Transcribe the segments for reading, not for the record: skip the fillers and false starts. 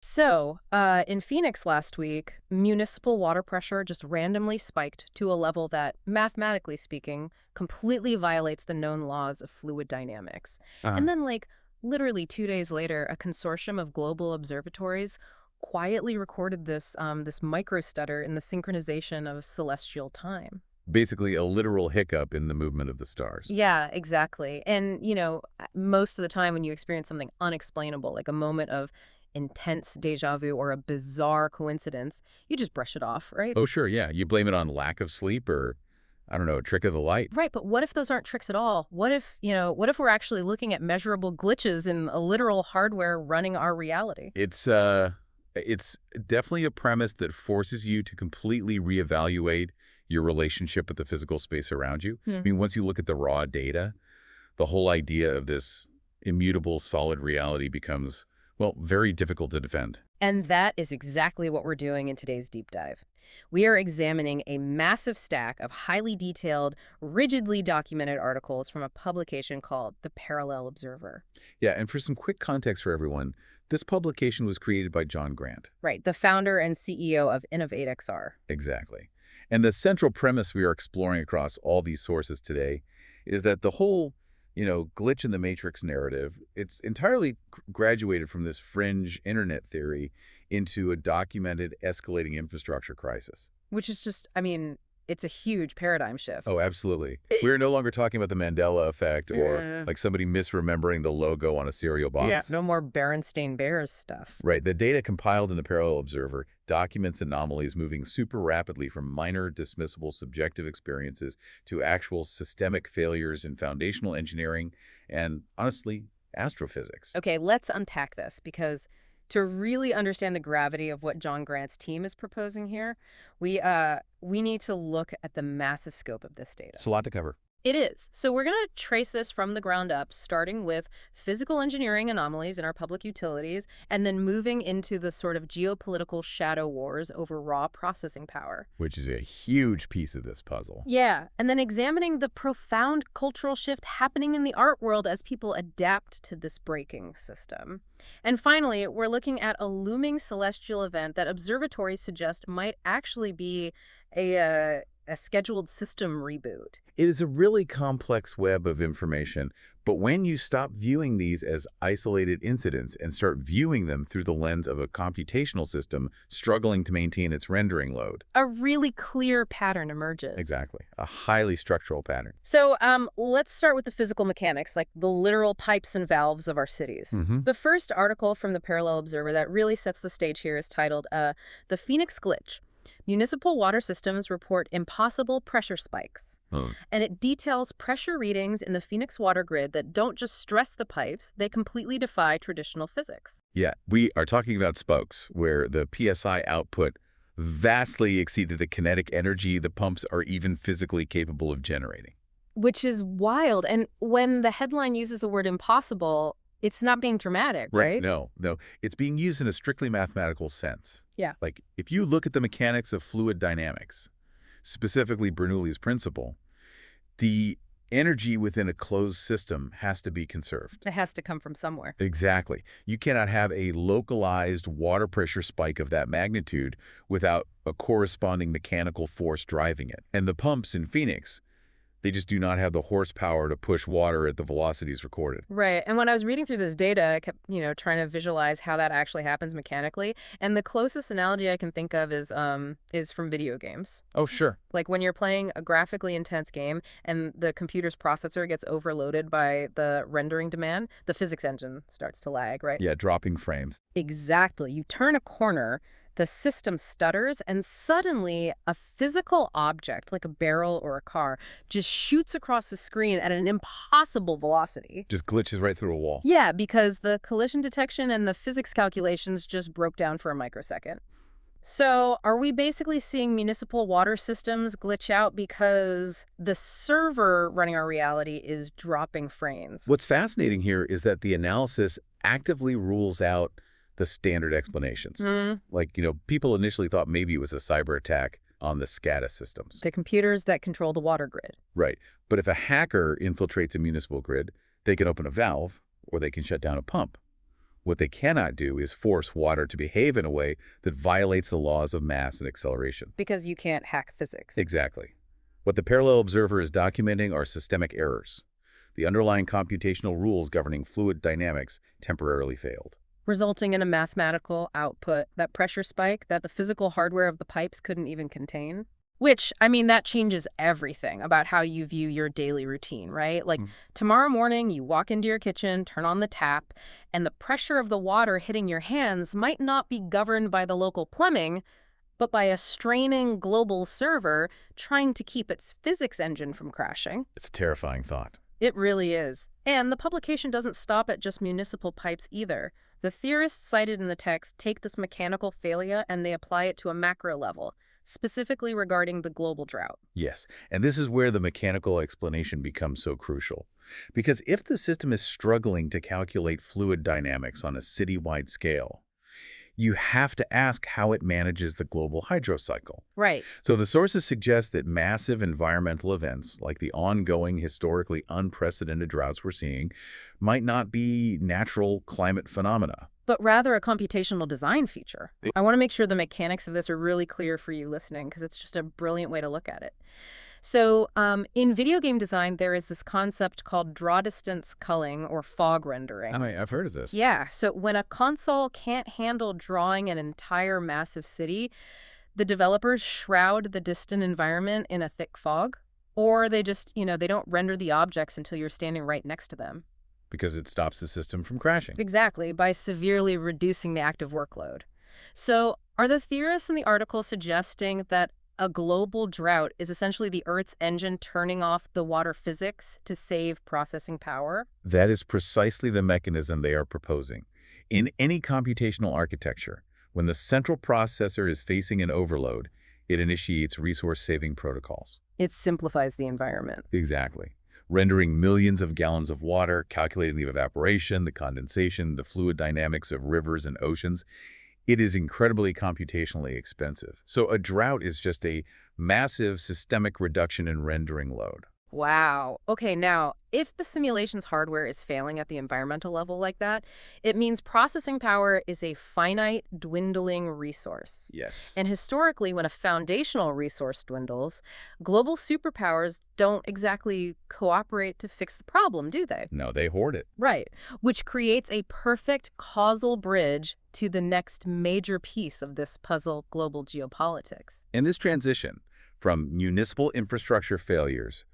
In Phoenix last week, municipal water pressure just randomly spiked to a level that, mathematically speaking, completely violates the known laws of fluid dynamics. Uh, And then, literally 2 days later, a consortium of global observatories quietly recorded this microstutter in the synchronization of celestial time. Basically, a literal hiccup in the movement of the stars. Yeah, exactly. And, most of the time when you experience something unexplainable, like a moment of intense deja vu or a bizarre coincidence, you just brush it off, right? Oh, sure, yeah. You blame it on lack of sleep or, I don't know, a trick of the light. Right, but what if those aren't tricks at all? What if we're actually looking at measurable glitches in a literal hardware running our reality? It's definitely a premise that forces you to completely reevaluate your relationship with the physical space around you. I Hmm. mean, once you look at the raw data, the whole idea of this immutable solid reality becomes, well, very difficult to defend. And that is exactly what we're doing in today's deep dive. We are examining a massive stack of highly detailed, rigidly documented articles from a publication called The Parallel Observer. Yeah, and for some quick context for everyone, this publication was created by John Grant. Right, the founder and CEO of InnovateXR. Exactly. And the central premise we are exploring across all these sources today is that the whole, glitch in the matrix narrative, it's entirely graduated from this fringe internet theory into a documented escalating infrastructure crisis. Which is just, it's a huge paradigm shift. Oh, absolutely. We're no longer talking about the Mandela effect or Yeah. like somebody misremembering the logo on a cereal box. No more Berenstain Bears stuff. Right. The data compiled in the Parallel Observer documents anomalies moving super rapidly from minor, dismissible subjective experiences to actual systemic failures in foundational engineering and, honestly, astrophysics. Okay, let's unpack this because to really understand the gravity of what John Grant's team is proposing here, we need to look at the massive scope of this data. It's a lot to cover. It is. So we're going to trace this from the ground up, starting with physical engineering anomalies in our public utilities, and then moving into the sort of geopolitical shadow wars over raw processing power. Which is a huge piece of this puzzle. Yeah, and then examining the profound cultural shift happening in the art world as people adapt to this breaking system. And finally, we're looking at a looming celestial event that observatories suggest might actually be a scheduled system reboot. It is a really complex web of information, but when you stop viewing these as isolated incidents and start viewing them through the lens of a computational system struggling to maintain its rendering load. A really clear pattern emerges. Exactly. A highly structural pattern. So let's start with the physical mechanics, like the literal pipes and valves of our cities. Mm-hmm. The first article from the Parallel Observer that really sets the stage here is titled The Phoenix Glitch. Municipal water systems report impossible pressure spikes. And it details pressure readings in the Phoenix water grid that don't just stress the pipes, they completely defy traditional physics. Yeah, we are talking about spokes, where the PSI output vastly exceeded the kinetic energy the pumps are even physically capable of generating. Which is wild. And when the headline uses the word impossible, it's not being dramatic, right? No. It's being used in a strictly mathematical sense. Yeah. Like, if you look at the mechanics of fluid dynamics, specifically Bernoulli's principle, the energy within a closed system has to be conserved. It has to come from somewhere. Exactly. You cannot have a localized water pressure spike of that magnitude without a corresponding mechanical force driving it. And the pumps in Phoenix, they just do not have the horsepower to push water at the velocities recorded. Right. And when I was reading through this data, I kept, trying to visualize how that actually happens mechanically. And the closest analogy I can think of is from video games. Oh, sure. Like when you're playing a graphically intense game and the computer's processor gets overloaded by the rendering demand, the physics engine starts to lag, right? Yeah, dropping frames. Exactly. You turn a corner, the system stutters, and suddenly a physical object, like a barrel or a car, just shoots across the screen at an impossible velocity. Just glitches right through a wall. Yeah, because the collision detection and the physics calculations just broke down for a microsecond. So are we basically seeing municipal water systems glitch out because the server running our reality is dropping frames? What's fascinating here is that the analysis actively rules out the standard explanations. Like, people initially thought maybe it was a cyber attack on the SCADA systems. The computers that control the water grid. Right. But if a hacker infiltrates a municipal grid, they can open a valve or they can shut down a pump. What they cannot do is force water to behave in a way that violates the laws of mass and acceleration. Because you can't hack physics. Exactly. What the parallel observer is documenting are systemic errors. The underlying computational rules governing fluid dynamics temporarily failed. Resulting in a mathematical output, that pressure spike that the physical hardware of the pipes couldn't even contain. Which, I mean, that changes everything about how you view your daily routine, right? Like, tomorrow morning, you walk into your kitchen, turn on the tap, and the pressure of the water hitting your hands might not be governed by the local plumbing, but by a straining global server trying to keep its physics engine from crashing. It's a terrifying thought. It really is. And the publication doesn't stop at just municipal pipes either. The theorists cited in the text take this mechanical failure and they apply it to a macro level, specifically regarding the global drought. Yes, and this is where the mechanical explanation becomes so crucial. Because if the system is struggling to calculate fluid dynamics on a citywide scale, you have to ask how it manages the global hydrocycle. Right. So the sources suggest that massive environmental events, like the ongoing historically unprecedented droughts we're seeing, might not be natural climate phenomena. But rather a computational design feature. I want to make sure the mechanics of this are really clear for you listening, because it's just a brilliant way to look at it. So in video game design, there is this concept called draw distance culling or fog rendering. I've heard of this. Yeah, so when a console can't handle drawing an entire massive city, the developers shroud the distant environment in a thick fog, or they just, they don't render the objects until you're standing right next to them. Because it stops the system from crashing. Exactly, by severely reducing the active workload. So are the theorists in the article suggesting that a global drought is essentially the Earth's engine turning off the water physics to save processing power? That is precisely the mechanism they are proposing. In any computational architecture, when the central processor is facing an overload, it initiates resource-saving protocols. It simplifies the environment. Exactly. Rendering millions of gallons of water, calculating the evaporation, the condensation, the fluid dynamics of rivers and oceans. It is incredibly computationally expensive. So a drought is just a massive systemic reduction in rendering load. Wow. Okay, now, if the simulation's hardware is failing at the environmental level like that, it means processing power is a finite, dwindling resource. Yes. And historically, when a foundational resource dwindles, global superpowers don't exactly cooperate to fix the problem, do they? No, they hoard it. Right, which creates a perfect causal bridge to the next major piece of this puzzle, global geopolitics. And this transition from municipal infrastructure failures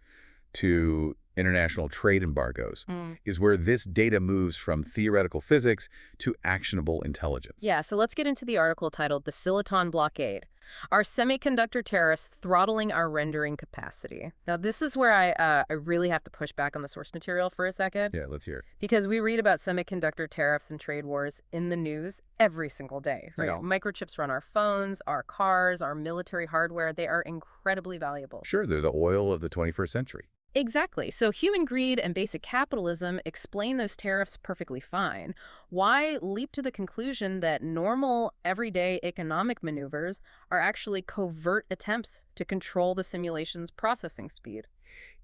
to international trade embargoes is where this data moves from theoretical physics to actionable intelligence. Yeah, so let's get into the article titled The Silicon Blockade. Are semiconductor tariffs throttling our rendering capacity? Now, this is where I really have to push back on the source material for a second. Yeah, let's hear it. Because we read about semiconductor tariffs and trade wars in the news every single day. Right? Yeah. Microchips run our phones, our cars, our military hardware. They are incredibly valuable. Sure, they're the oil of the 21st century. Exactly. So human greed and basic capitalism explain those tariffs perfectly fine. Why leap to the conclusion that normal, everyday economic maneuvers are actually covert attempts to control the simulation's processing speed?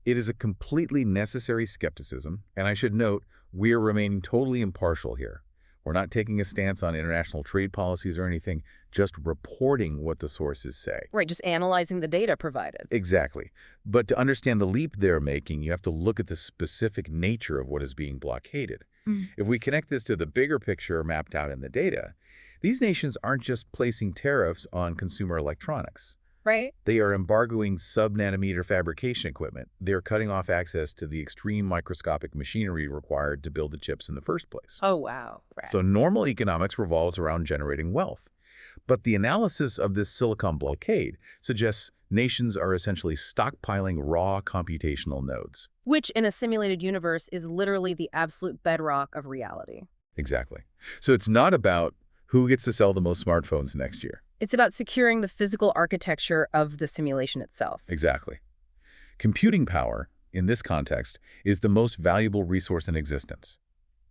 It is a completely necessary skepticism, and I should note, we're remaining totally impartial here. We're not taking a stance on international trade policies or anything, just reporting what the sources say. Right, just analyzing the data provided. Exactly. But to understand the leap they're making, you have to look at the specific nature of what is being blockaded. If we connect this to the bigger picture mapped out in the data, these nations aren't just placing tariffs on consumer electronics. Right. They are embargoing sub-nanometer fabrication equipment. They're cutting off access to the extreme microscopic machinery required to build the chips in the first place. Oh, wow. Right. So normal economics revolves around generating wealth. But the analysis of this silicon blockade suggests nations are essentially stockpiling raw computational nodes. Which, in a simulated universe, is literally the absolute bedrock of reality. Exactly. So it's not about who gets to sell the most smartphones next year. It's about securing the physical architecture of the simulation itself. Exactly. Computing power, in this context, is the most valuable resource in existence.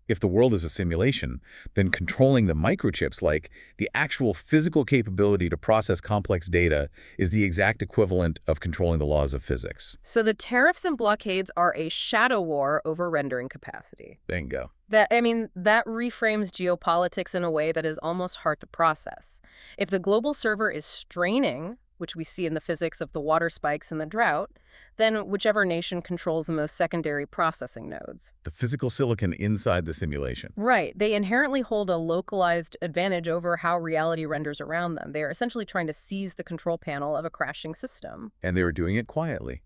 If the world is a simulation, then controlling the microchips, like the actual physical capability to process complex data, is the exact equivalent of controlling the laws of physics. So the tariffs and blockades are a shadow war over rendering capacity. Bingo. That reframes geopolitics in a way that is almost hard to process. If the global server is straining, which we see in the physics of the water spikes and the drought, then whichever nation controls the most secondary processing nodes. The physical silicon inside the simulation. Right. They inherently hold a localized advantage over how reality renders around them. They are essentially trying to seize the control panel of a crashing system. And they were doing it quietly.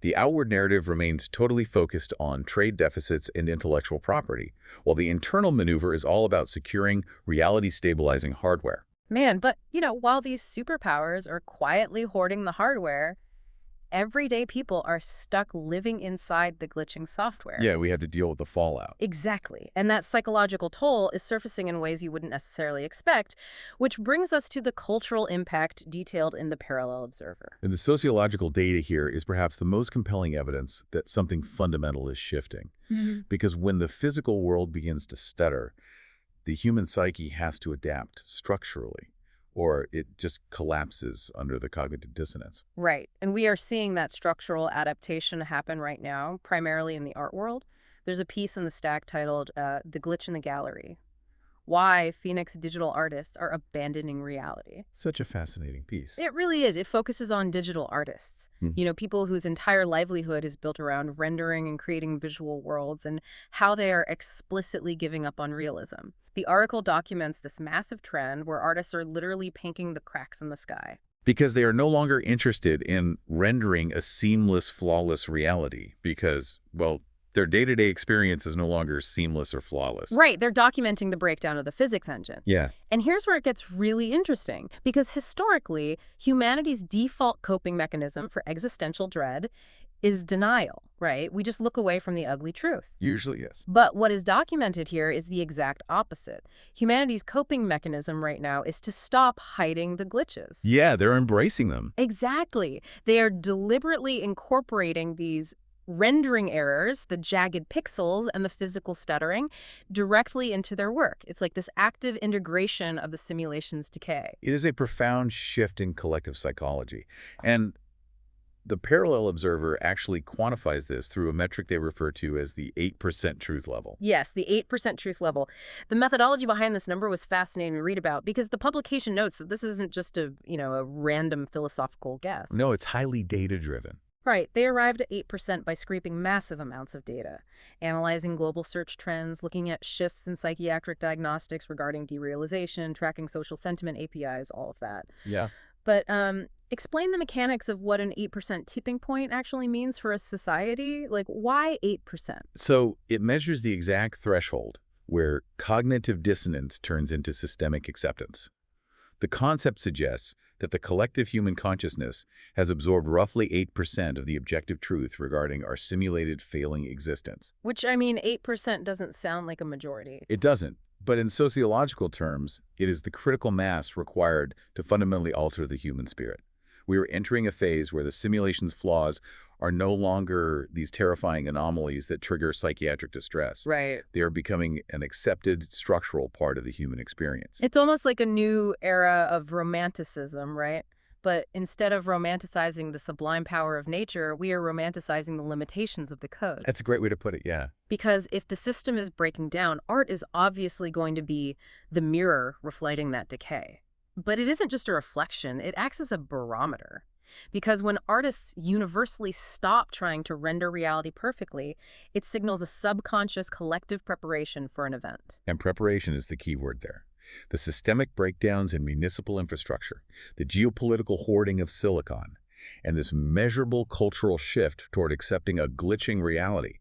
The outward narrative remains totally focused on trade deficits and intellectual property, while the internal maneuver is all about securing reality-stabilizing hardware. Man, but, while these superpowers are quietly hoarding the hardware, everyday people are stuck living inside the glitching software. Yeah, we had to deal with the fallout. Exactly. And that psychological toll is surfacing in ways you wouldn't necessarily expect, which brings us to the cultural impact detailed in the parallel observer. And the sociological data here is perhaps the most compelling evidence that something fundamental is shifting. Because when the physical world begins to stutter, the human psyche has to adapt structurally, or it just collapses under the cognitive dissonance. Right. And we are seeing that structural adaptation happen right now, primarily in the art world. There's a piece in the stack titled The Glitch in the Gallery: Why Phoenix Digital Artists Are Abandoning Reality. Such a fascinating piece. It really is. It focuses on digital artists, people whose entire livelihood is built around rendering and creating visual worlds, and how they are explicitly giving up on realism. The article documents this massive trend where artists are literally painting the cracks in the sky. Because they are no longer interested in rendering a seamless, flawless reality because, well, their day-to-day experience is no longer seamless or flawless. Right, they're documenting the breakdown of the physics engine. Yeah. And here's where it gets really interesting, because historically, humanity's default coping mechanism for existential dread is denial, right? We just look away from the ugly truth. Usually, yes. But what is documented here is the exact opposite. Humanity's coping mechanism right now is to stop hiding the glitches. Yeah, they're embracing them. Exactly. They are deliberately incorporating these rendering errors, the jagged pixels and the physical stuttering, directly into their work. It's like this active integration of the simulation's decay. It is a profound shift in collective psychology. And the parallel observer actually quantifies this through a metric they refer to as the 8% truth level. Yes, the 8% truth level. The methodology behind this number was fascinating to read about because the publication notes that this isn't just a random philosophical guess. No, it's highly data-driven. Right. They arrived at 8% by scraping massive amounts of data, analyzing global search trends, looking at shifts in psychiatric diagnostics regarding derealization, tracking social sentiment APIs, all of that. Yeah. But explain the mechanics of what an 8% tipping point actually means for a society. Like, why 8%? So it measures the exact threshold where cognitive dissonance turns into systemic acceptance. The concept suggests that the collective human consciousness has absorbed roughly 8% of the objective truth regarding our simulated failing existence. Which, 8% doesn't sound like a majority. It doesn't. But in sociological terms, it is the critical mass required to fundamentally alter the human spirit. We are entering a phase where the simulation's flaws are no longer these terrifying anomalies that trigger psychiatric distress. Right. They are becoming an accepted structural part of the human experience. It's almost like a new era of romanticism, right? But instead of romanticizing the sublime power of nature, we are romanticizing the limitations of the code. That's a great way to put it, yeah. Because if the system is breaking down, art is obviously going to be the mirror reflecting that decay. But it isn't just a reflection, it acts as a barometer. Because when artists universally stop trying to render reality perfectly, it signals a subconscious collective preparation for an event. And preparation is the key word there. The systemic breakdowns in municipal infrastructure, the geopolitical hoarding of silicon, and this measurable cultural shift toward accepting a glitching reality.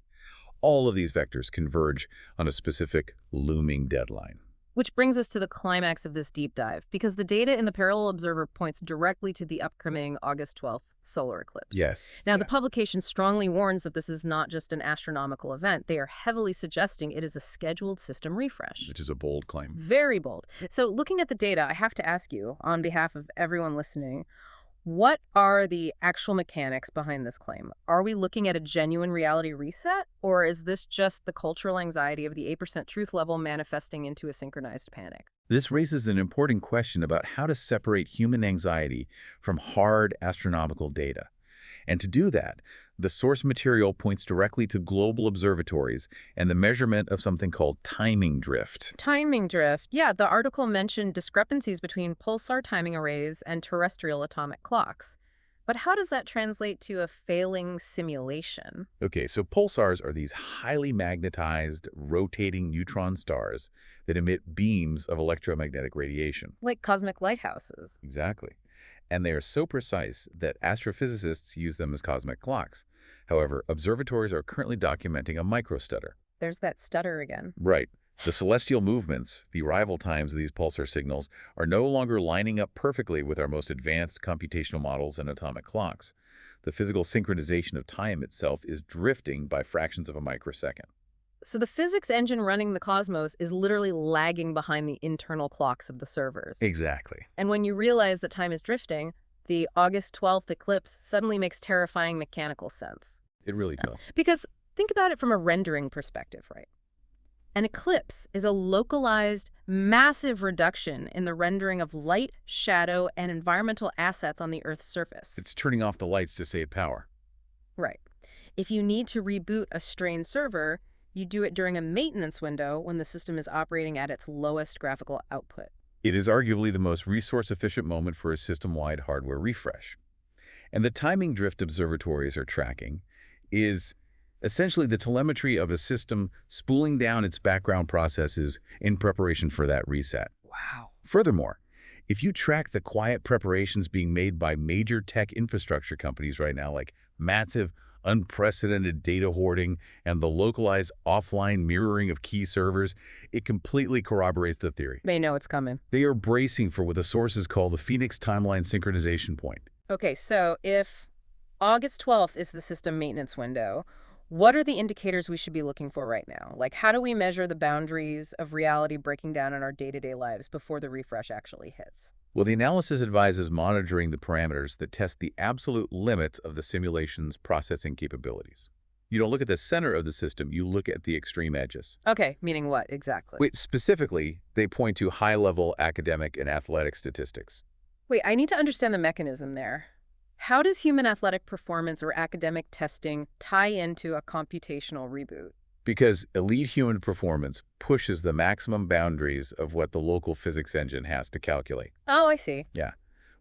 All of these vectors converge on a specific looming deadline. Which brings us to the climax of this deep dive, because the data in the parallel observer points directly to the upcoming August 12th solar eclipse. Yes. Now, the publication strongly warns that this is not just an astronomical event. They are heavily suggesting it is a scheduled system refresh. Which is a bold claim. Very bold. So looking at the data, I have to ask you, on behalf of everyone listening, what are the actual mechanics behind this claim? Are we looking at a genuine reality reset, or is this just the cultural anxiety of the 8% truth level manifesting into a synchronized panic? This raises an important question about how to separate human anxiety from hard astronomical data. And to do that, The source material points directly to global observatories and the measurement of something called timing drift. Timing drift. Yeah, the article mentioned discrepancies between pulsar timing arrays and terrestrial atomic clocks. But how does that translate to a failing simulation? Okay, so pulsars are these highly magnetized, rotating neutron stars that emit beams of electromagnetic radiation. Like cosmic lighthouses. Exactly. And they are so precise that astrophysicists use them as cosmic clocks. However, observatories are currently documenting a microstutter. There's that stutter again. Right. The celestial movements, the arrival times of these pulsar signals, are no longer lining up perfectly with our most advanced computational models and atomic clocks. The physical synchronization of time itself is drifting by fractions of a microsecond. So the physics engine running the cosmos is literally lagging behind the internal clocks of the servers. Exactly. And when you realize that time is drifting, the August 12th eclipse suddenly makes terrifying mechanical sense. It really does. Because think about it from a rendering perspective, right? An eclipse is a localized, massive reduction in the rendering of light, shadow, and environmental assets on the Earth's surface. It's turning off the lights to save power. Right. If you need to reboot a strained server, you do it during a maintenance window when the system is operating at its lowest graphical output. It is arguably the most resource-efficient moment for a system-wide hardware refresh. And the timing drift observatories are tracking is essentially the telemetry of a system spooling down its background processes in preparation for that reset. Wow. Furthermore, if you track the quiet preparations being made by major tech infrastructure companies right now, like massive, unprecedented data hoarding and the localized offline mirroring of key servers, it completely corroborates the theory. They know it's coming. They are bracing for what the sources call the Phoenix timeline synchronization point. Okay, so if August 12th is the system maintenance window, what are the indicators we should be looking for right now? Like, how do we measure the boundaries of reality breaking down in our day-to-day lives before the refresh actually hits? Well, the analysis advises monitoring the parameters that test the absolute limits of the simulation's processing capabilities. You don't look at the center of the system, you look at the extreme edges. Okay, meaning what exactly? Wait, specifically, they point to high-level academic and athletic statistics. Wait, I need to understand the mechanism there. How does human athletic performance or academic testing tie into a computational reboot? Because elite human performance pushes the maximum boundaries of what the local physics engine has to calculate. Oh, I see. Yeah.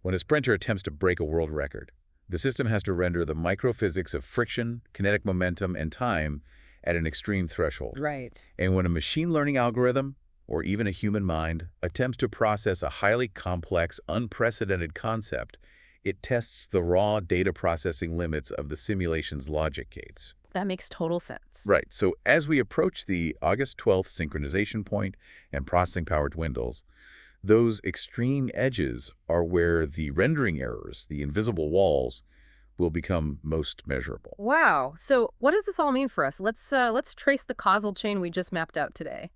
When a sprinter attempts to break a world record, the system has to render the microphysics of friction, kinetic momentum, and time at an extreme threshold. Right. And when a machine learning algorithm, or even a human mind, attempts to process a highly complex, unprecedented concept, it tests the raw data processing limits of the simulation's logic gates. That makes total sense. Right. So as we approach the August 12th synchronization point and processing-powered windows, those extreme edges are where the rendering errors, the invisible walls, will become most measurable. Wow. So what does this all mean for us? Let's trace the causal chain we just mapped out today.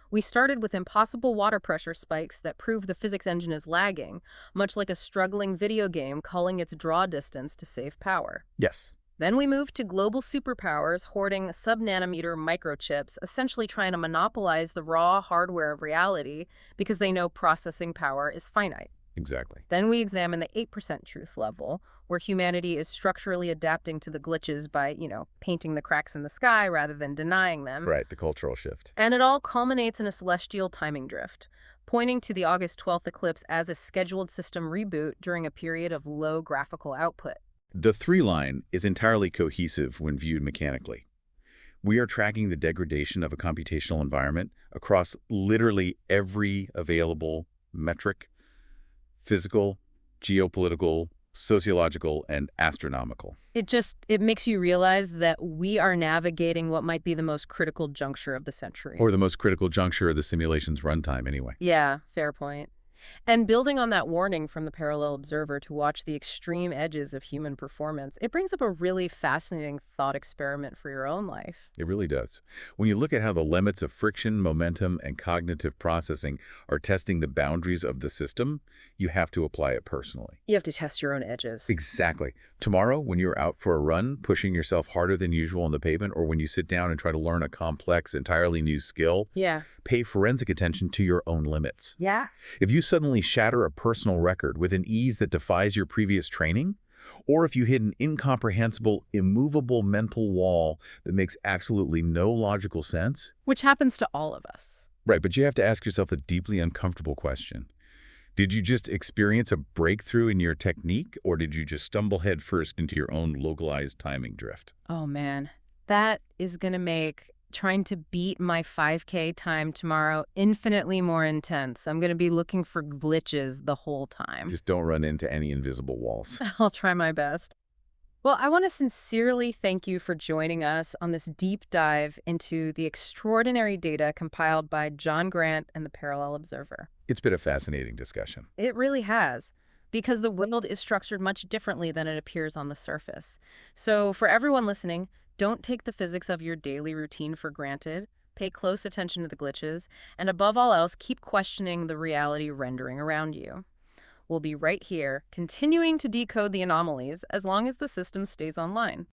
We started with impossible water pressure spikes that prove the physics engine is lagging, much like a struggling video game calling its draw distance to save power. Yes. Then we moved to global superpowers hoarding sub-nanometer microchips, essentially trying to monopolize the raw hardware of reality because they know processing power is finite. Exactly. Then we examine the 8% truth level, where humanity is structurally adapting to the glitches by, painting the cracks in the sky rather than denying them. Right, the cultural shift. And it all culminates in a celestial timing drift, pointing to the August 12th eclipse as a scheduled system reboot during a period of low graphical output. The three line is entirely cohesive when viewed mechanically. We are tracking the degradation of a computational environment across literally every available metric: physical, geopolitical, sociological, and astronomical. It makes you realize that we are navigating what might be the most critical juncture of the century. Or the most critical juncture of the simulation's runtime, anyway. Yeah, fair point. And building on that warning from the Parallel Observer to watch the extreme edges of human performance, it brings up a really fascinating thought experiment for your own life. It really does. When you look at how the limits of friction, momentum, and cognitive processing are testing the boundaries of the system, you have to apply it personally. You have to test your own edges. Exactly. Tomorrow, when you're out for a run, pushing yourself harder than usual on the pavement, or when you sit down and try to learn a complex, entirely new skill, Yeah. pay forensic attention to your own limits. Yeah. If you suddenly shatter a personal record with an ease that defies your previous training, or if you hit an incomprehensible, immovable mental wall that makes absolutely no logical sense. Which happens to all of us. Right, but you have to ask yourself a deeply uncomfortable question. Did you just experience a breakthrough in your technique, or did you just stumble headfirst into your own localized timing drift? Oh man, that is going to make trying to beat my 5K time tomorrow infinitely more intense. I'm going to be looking for glitches the whole time. Just don't run into any invisible walls. I'll try my best. Well, I want to sincerely thank you for joining us on this deep dive into the extraordinary data compiled by John Grant and the Parallel Observer. It's been a fascinating discussion. It really has, because the world is structured much differently than it appears on the surface. So for everyone listening, don't take the physics of your daily routine for granted. Pay close attention to the glitches, and above all else, keep questioning the reality rendering around you. We'll be right here, continuing to decode the anomalies as long as the system stays online.